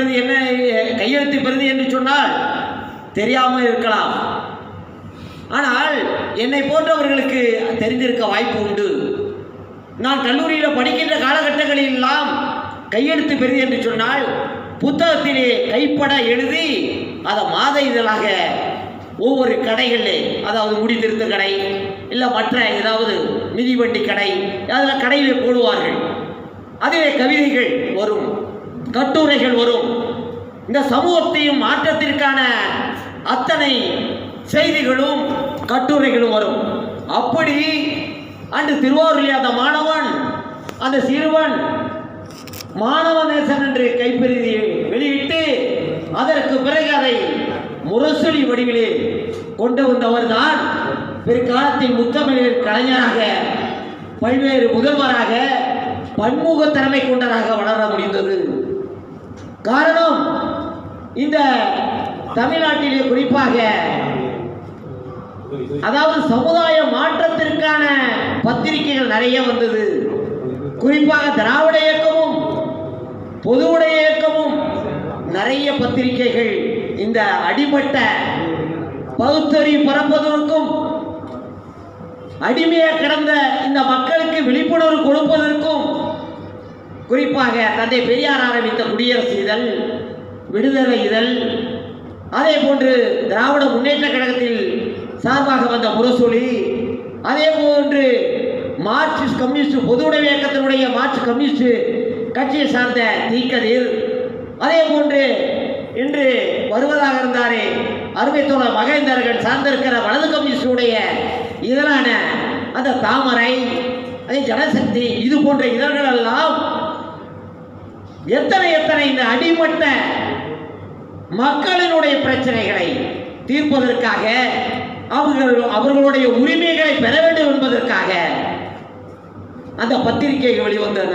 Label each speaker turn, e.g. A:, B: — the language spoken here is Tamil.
A: பிரதி என்ன, கையெழுத்து பிரதி என்று சொன்னால் தெரியாமல் இருக்கலாம். ஆனால் என்னை போன்றவர்களுக்கு தெரிந்திருக்க வாய்ப்பு உண்டு. நான் கல்லூரியில் படிக்கின்ற காலகட்டங்களில் எல்லாம் கையெழுத்து பிரதி என்று சொன்னால் புத்தகத்திலே கைப்பட எழுதி அதை மாத இதழாக ஒவ்வொரு கடைகளிலே, அதாவது முடி திருத்த கடை இல்லை மற்ற ஏதாவது மிதிவண்டி கடை, அதில் கடையிலே போடுவார்கள். அதிலே கவிதைகள் வரும், கட்டுரைகள் வரும். இந்த சமூகத்தையும் மாற்றத்திற்கான அத்தனை செய்திகளும் கட்டுரைகளும் வரும். அப்படி அன்று திருவாரூரில் அந்த மாணவன், அந்த சிறுவன் மாணவநேசன் என்று கைப்பெருதி வெளியிட்டு அதற்கு பிறகு அதை முரசொலி வடிவிலே கொண்டு வந்தவர் தான் பிற்காலத்தில் முத்தமிழர் கலைஞராக, பல்வேறு முதல்வராக, பன்முக திறமை கொண்டதாக வளர முடிந்தது. காரணம், இந்த தமிழ்நாட்டிலே குறிப்பாக அதாவது சமுதாய மாற்றத்திற்கான பத்திரிகைகள் நிறைய வந்தது. குறிப்பாக திராவிட இயக்கமும் பொதுவுடைய இயக்கமும் நிறைய பத்திரிகைகள் இந்த அடிமட்ட பகுத்தறிவு பரப்புவதற்கும் அடிமையாக கிடந்த இந்த மக்களுக்கு விழிப்புணர்வு கொடுப்பதற்கும், குறிப்பாக தந்தை பெரியார் ஆரம்பித்த குடியரசு இதழ், விடுதலை இதழ், அதே போன்று திராவிட முன்னேற்ற கழகத்தில் சார்பாக வந்த முரசொலி, அதே போன்று மார்க்சிஸ்ட் கம்யூனிஸ்ட் பொதுவுடைமை இயக்கத்தினுடைய மார்க்சிஸ்ட் கம்யூனிஸ்ட் கட்சியை சார்ந்த தீக்கதிர், அதே போன்று இன்று வருவதாக இருந்தாரே அருமை தோழர் மகேந்திரர்கள் சார்ந்திருக்கிற வலது கம்யூனிஸ்டுடைய இதழான அந்த தாமரை, அதே ஜனசக்தி, இது போன்ற இதழ்கள் எல்லாம் எத்தனை எத்தனை இந்த அடிமட்ட மக்களினுடைய பிரச்சனைகளை தீர்ப்பதற்காக, அவர்களுடைய உரிமைகளை பெற வேண்டும் என்பதற்காக அந்த பத்திரிகைகள் வெளிவந்தன.